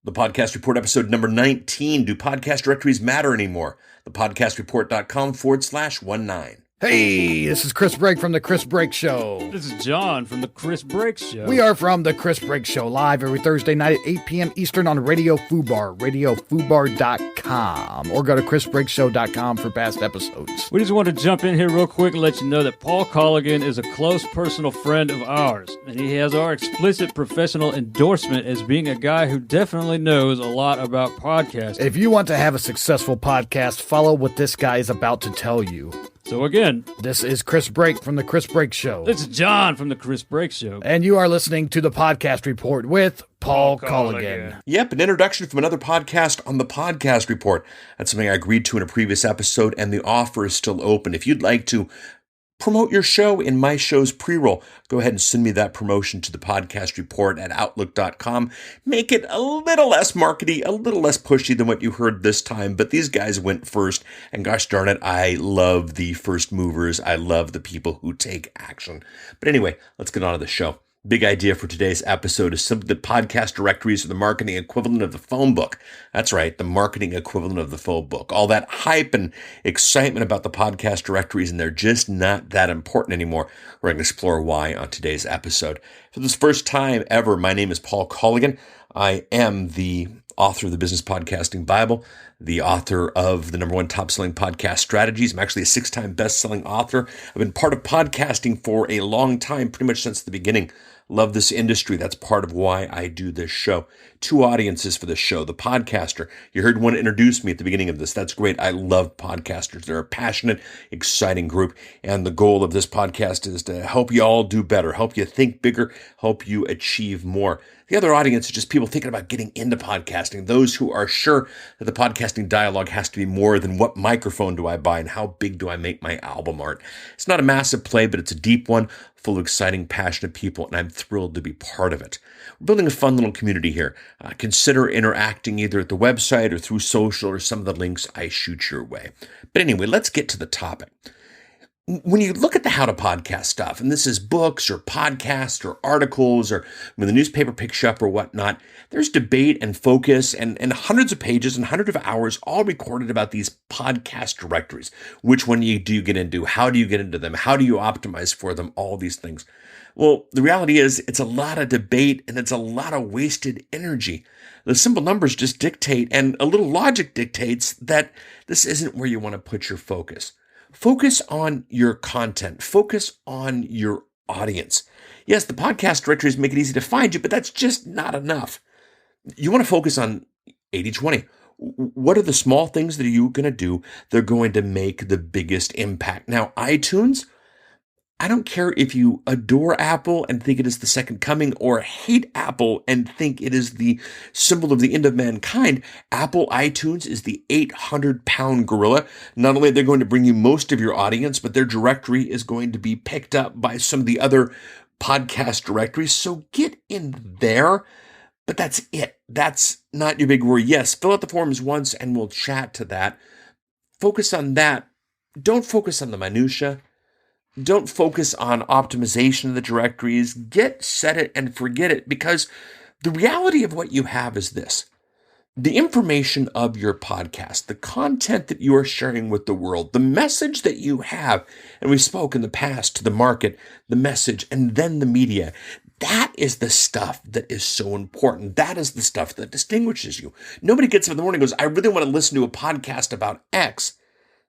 The Podcast Report episode number 19. Do podcast directories matter anymore? thepodcastreport.com/19. Hey, this is Chris Brake from The Chris Brake Show. This is John from The Chris Brake Show. We are from The Chris Brake Show, live every Thursday night at 8 p.m. Eastern on Radio Fubar, radiofubar.com, or go to chrisbrakeshow.com for past episodes. We just want to jump in here real quick and let you know that Paul Colligan is a close personal friend of ours, and he has our explicit professional endorsement as being a guy who definitely knows a lot about podcasting. If you want to have a successful podcast, follow what this guy is about to tell you. So again, this is Chris Brake from The Chris Brake Show. This is John from The Chris Brake Show. And you are listening to The Podcast Report with Paul Colligan. Yep, an introduction from another podcast on The Podcast Report. That's something I agreed to in a previous episode, and the offer is still open. If you'd like to promote your show in my show's pre-roll, go ahead and send me that promotion to the podcast report at outlook.com. Make it a little less markety, a little less pushy than what you heard this time, but these guys went first, and gosh darn it, I love the first movers. I love the people who take action. But anyway, let's get on to the show. Big idea for today's episode is simply that podcast directories are the marketing equivalent of the phone book. That's right, the marketing equivalent of the phone book. All that hype and excitement about the podcast directories, and they're just not that important anymore. We're going to explore why on today's episode. For this first time ever, my name is Paul Colligan. I am the author of the Business Podcasting Bible, the author of the #1 top-selling podcast strategies. I'm actually a 6-time best-selling author. I've been part of podcasting for a long time, pretty much since the beginning. Love this industry. That's part of why I do this show. 2 audiences for this show. The podcaster. You heard one introduce me at the beginning of this. That's great. I love podcasters. They're a passionate, exciting group. And the goal of this podcast is to help you all do better, help you think bigger, help you achieve more. The other audience is just people thinking about getting into podcasting. Those who are sure that the podcasting dialogue has to be more than what microphone do I buy and how big do I make my album art. It's not a massive play, but it's a deep one, full of exciting, passionate people, and I'm thrilled to be part of it. We're building a fun little community here. Consider interacting either at the website or through social or some of the links I shoot your way. But anyway, let's get to the topic. When you look at the how to podcast stuff, and this is books or podcasts or articles or when the newspaper picks you up or whatnot, there's debate and focus and hundreds of pages and hundreds of hours all recorded about these podcast directories. Which one do you get into? How do you get into them? How do you optimize for them? All these things. Well, the reality is it's a lot of debate and it's a lot of wasted energy. The simple numbers just dictate, and a little logic dictates that this isn't where you want to put your focus. Focus on your content. Focus on your audience. Yes, the podcast directories make it easy to find you, but that's just not enough. You want to focus on 80-20. What are the small things that you're going to do that are going to make the biggest impact? Now, iTunes, I don't care if you adore Apple and think it is the second coming or hate Apple and think it is the symbol of the end of mankind. Apple iTunes is the 800-pound gorilla. Not only are they going to bring you most of your audience, but their directory is going to be picked up by some of the other podcast directories. So get in there, but that's it. That's not your big worry. Yes, fill out the forms once and we'll chat to that. Focus on that. Don't focus on the minutia. Don't focus on optimization of the directories. Set it and forget it, because the reality of what you have is this. The information of your podcast, the content that you are sharing with the world, the message that you have, and we spoke in the past to the market, the message, and then the media. That is the stuff that is so important. That is the stuff that distinguishes you. Nobody gets up in the morning and goes, I really want to listen to a podcast about X.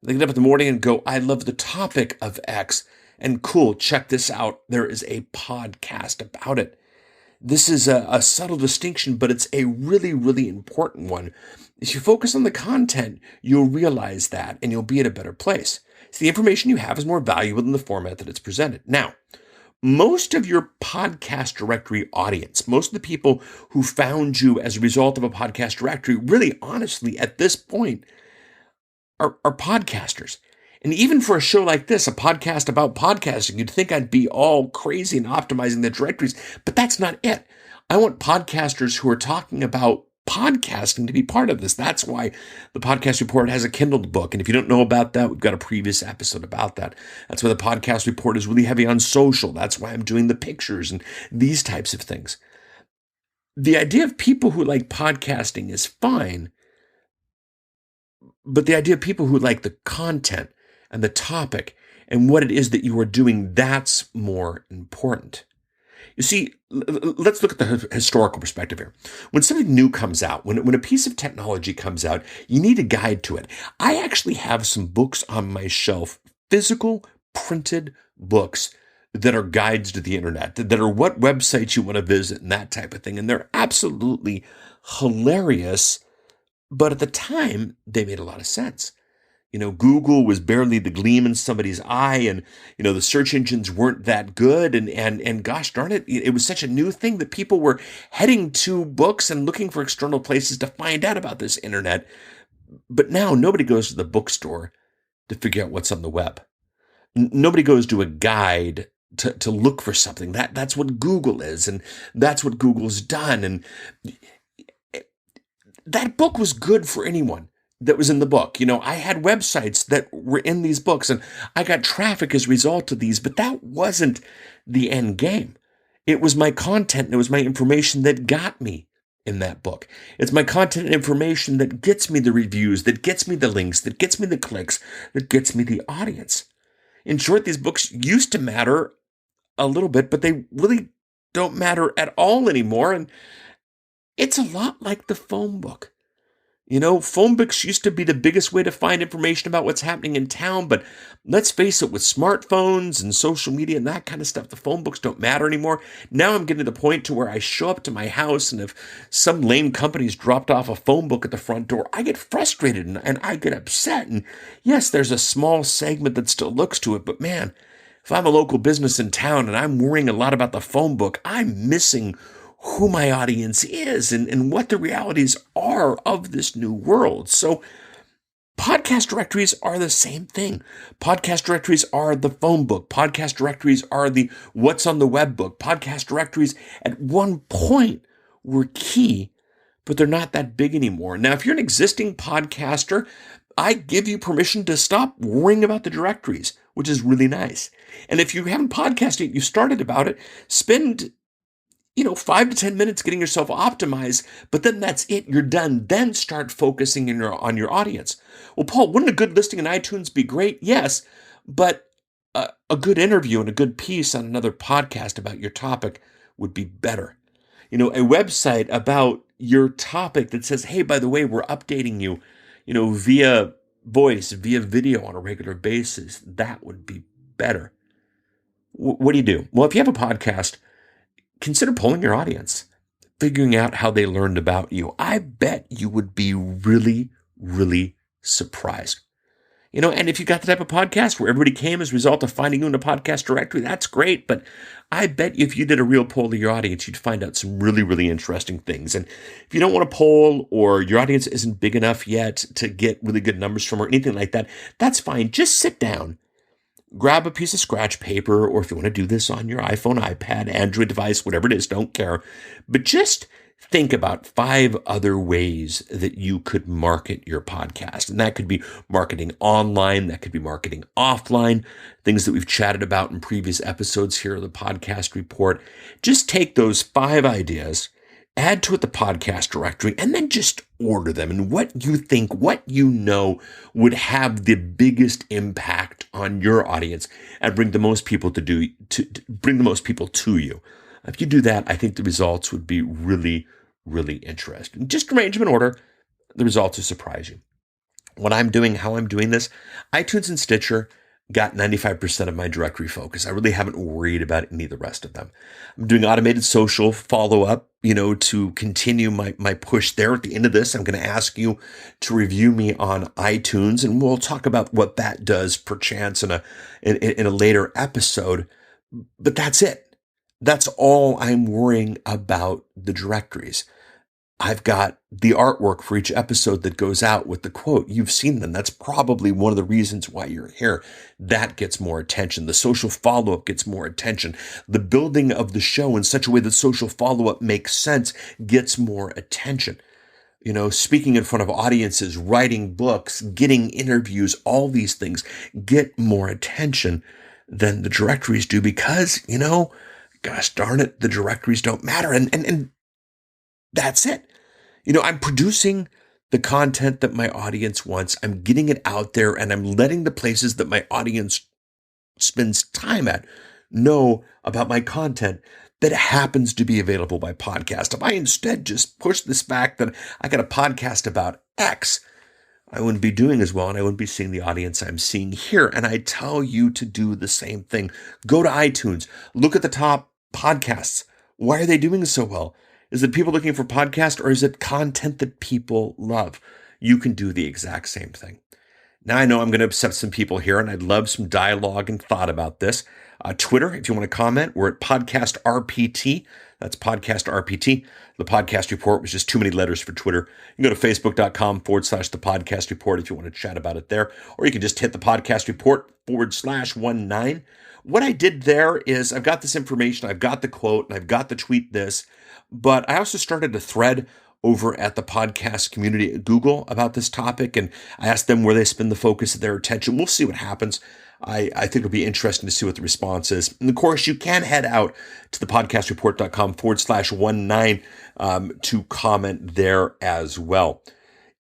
They get up in the morning and go, I love the topic of X. And cool, check this out. There is a podcast about it. This is a subtle distinction, but it's a really, really important one. If you focus on the content, you'll realize that and you'll be in a better place. So the information you have is more valuable than the format that it's presented. Now, most of your podcast directory audience, most of the people who found you as a result of a podcast directory, really honestly, at this point, are podcasters. And even for a show like this, a podcast about podcasting, you'd think I'd be all crazy and optimizing the directories, but that's not it. I want podcasters who are talking about podcasting to be part of this. That's why the Podcast Report has a Kindled book. And if you don't know about that, we've got a previous episode about that. That's why the Podcast Report is really heavy on social. That's why I'm doing the pictures and these types of things. the idea of people who like podcasting is fine, but the idea of people who like the content and the topic and what it is that you are doing, that's more important. You see, let's look at the historical perspective here. When something new comes out, when a piece of technology comes out, you need a guide to it. I actually have some books on my shelf, physical printed books that are guides to the internet, that are what websites you want to visit and that type of thing. And they're absolutely hilarious. But at the time, they made a lot of sense. Google was barely the gleam in somebody's eye, and, the search engines weren't that good. And gosh darn it, it was such a new thing that people were heading to books and looking for external places to find out about this internet. But now nobody goes to the bookstore to figure out what's on the web. Nobody goes to a guide to look for something. That's what Google is, and that's what Google's done. And that book was good for anyone that was in the book. I had websites that were in these books, and I got traffic as a result of these, but that wasn't the end game. It was my content and it was my information that got me in that book. It's my content and information that gets me the reviews, that gets me the links, that gets me the clicks, that gets me the audience. In short, these books used to matter a little bit, but they really don't matter at all anymore. And it's a lot like the phone book. Phone books used to be the biggest way to find information about what's happening in town, but let's face it, with smartphones and social media and that kind of stuff, the phone books don't matter anymore. Now I'm getting to the point to where I show up to my house, and if some lame company's dropped off a phone book at the front door, I get frustrated and I get upset. And yes, there's a small segment that still looks to it, but man, if I'm a local business in town and I'm worrying a lot about the phone book, I'm missing who my audience is and what the realities are of this new world. So podcast directories are the same thing. Podcast directories are the phone book. Podcast directories are the what's on the web book. Podcast directories at one point were key, but they're not that big anymore. Now, if you're an existing podcaster, I give you permission to stop worrying about the directories, which is really nice. And if you haven't podcasted, you started about it, spend 5 to 10 minutes getting yourself optimized, but then that's it. You're done. Then start focusing on your audience. Well, Paul, wouldn't a good listing in iTunes be great? Yes, but a good interview and a good piece on another podcast about your topic would be better. A website about your topic that says, hey, by the way, we're updating you, via voice, via video on a regular basis. That would be better. What do you do? Well, if you have a podcast, consider polling your audience, figuring out how they learned about you. I bet you would be really, really surprised. And if you got the type of podcast where everybody came as a result of finding you in a podcast directory, that's great. But I bet if you did a real poll of your audience, you'd find out some really, really interesting things. And if you don't want to poll, or your audience isn't big enough yet to get really good numbers from, or anything like that, that's fine. Just sit down. Grab a piece of scratch paper, or if you want to do this on your iPhone, iPad, Android device, whatever it is, don't care. But just think about 5 other ways that you could market your podcast. And that could be marketing online. That could be marketing offline, things that we've chatted about in previous episodes here of the podcast report. Just take those 5 ideas, add to it the podcast directory, and then just order them. And what you think, what you know would have the biggest impact on your audience and bring the most people to bring the most people to you. If you do that, I think the results would be really, really interesting. Just arrange them in order. The results will surprise you. What I'm doing, how I'm doing this, iTunes and Stitcher got 95% of my directory focus. I really haven't worried about any of the rest of them. I'm doing automated social follow-up, to continue my push there. At the end of this, I'm going to ask you to review me on iTunes, and we'll talk about what that does perchance in a later episode. But that's it. That's all I'm worrying about the directories. I've got the artwork for each episode that goes out with the quote. You've seen them. That's probably one of the reasons why you're here. That gets more attention. The social follow-up gets more attention. The building of the show in such a way that social follow-up makes sense gets more attention. Speaking in front of audiences, writing books, getting interviews, all these things get more attention than the directories do because, gosh darn it, the directories don't matter. And That's it. I'm producing the content that my audience wants. I'm getting it out there, and I'm letting the places that my audience spends time at know about my content that happens to be available by podcast. If I instead just push this back that I got a podcast about X, I wouldn't be doing as well, and I wouldn't be seeing the audience I'm seeing here. And I tell you to do the same thing. Go to iTunes, look at the top podcasts. Why are they doing so well? Is it people looking for podcasts, or is it content that people love? You can do the exact same thing. Now, I know I'm going to upset some people here, and I'd love some dialogue and thought about this. Twitter, if you want to comment, we're at Podcast RPT. That's Podcast RPT. The Podcast Report was just too many letters for Twitter. You can go to Facebook.com/The Podcast Report if you want to chat about it there. Or you can just hit the Podcast Report /19. What I did there is I've got this information, I've got the quote, and I've got the tweet this, but I also started a thread over at the podcast community at Google about this topic, and I asked them where they spend the focus of their attention. We'll see what happens. I think it'll be interesting to see what the response is. And of course, you can head out to the podcastreport.com /19 to comment there as well.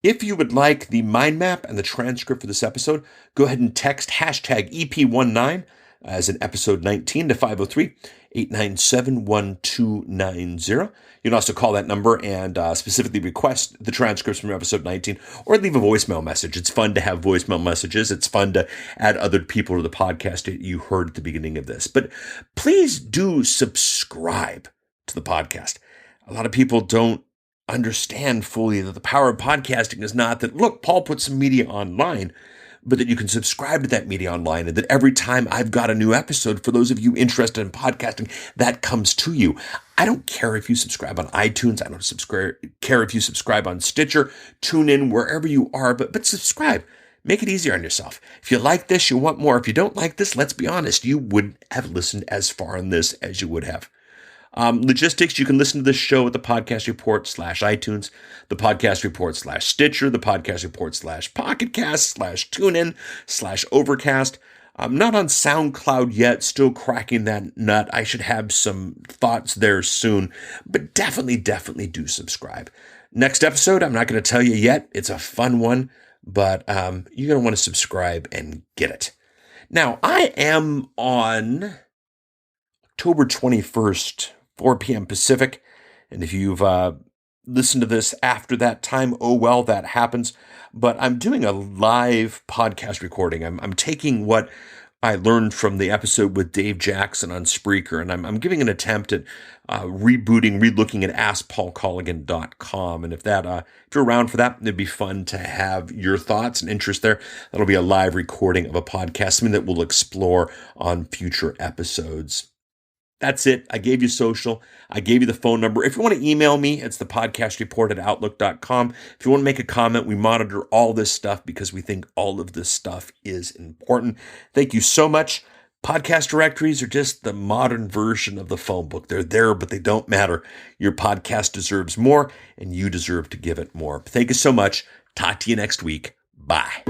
If you would like the mind map and the transcript for this episode, go ahead and text hashtag EP19 as in episode 19 to 503-897-1290. You can also call that number and specifically request the transcripts from episode 19 or leave a voicemail message. It's fun to have voicemail messages. It's fun to add other people to the podcast that you heard at the beginning of this. But please do subscribe to the podcast. A lot of people don't understand fully that the power of podcasting is not that, look, Paul put some media online, but that you can subscribe to that media online, and that every time I've got a new episode, for those of you interested in podcasting, that comes to you. I don't care if you subscribe on iTunes. I don't care if you subscribe on Stitcher, TuneIn, wherever you are, but subscribe. Make it easier on yourself. If you like this, you want more. If you don't like this, let's be honest, you wouldn't have listened as far on this as you would have. Logistics, you can listen to this show at the Podcast Report /iTunes, the Podcast Report /Stitcher, the Podcast Report /Pocketcast /TuneIn /Overcast. I'm not on SoundCloud yet, still cracking that nut. I should have some thoughts there soon, but definitely do subscribe. Next episode, I'm not going to tell you yet. It's a fun one, but you're going to want to subscribe and get it. Now, I am on October 21st, 4 p.m. Pacific. And if you've listened to this after that time, oh well, that happens. But I'm doing a live podcast recording. I'm taking what I learned from the episode with Dave Jackson on Spreaker, and I'm giving an attempt at relooking at AskPaulColligan.com. And if you're around for that, it'd be fun to have your thoughts and interest there. That'll be a live recording of a podcast, something that we'll explore on future episodes. That's it. I gave you social. I gave you the phone number. If you want to email me, it's thepodcastreport@outlook.com. If you want to make a comment, we monitor all this stuff because we think all of this stuff is important. Thank you so much. Podcast directories are just the modern version of the phone book. They're there, but they don't matter. Your podcast deserves more, and you deserve to give it more. Thank you so much. Talk to you next week. Bye.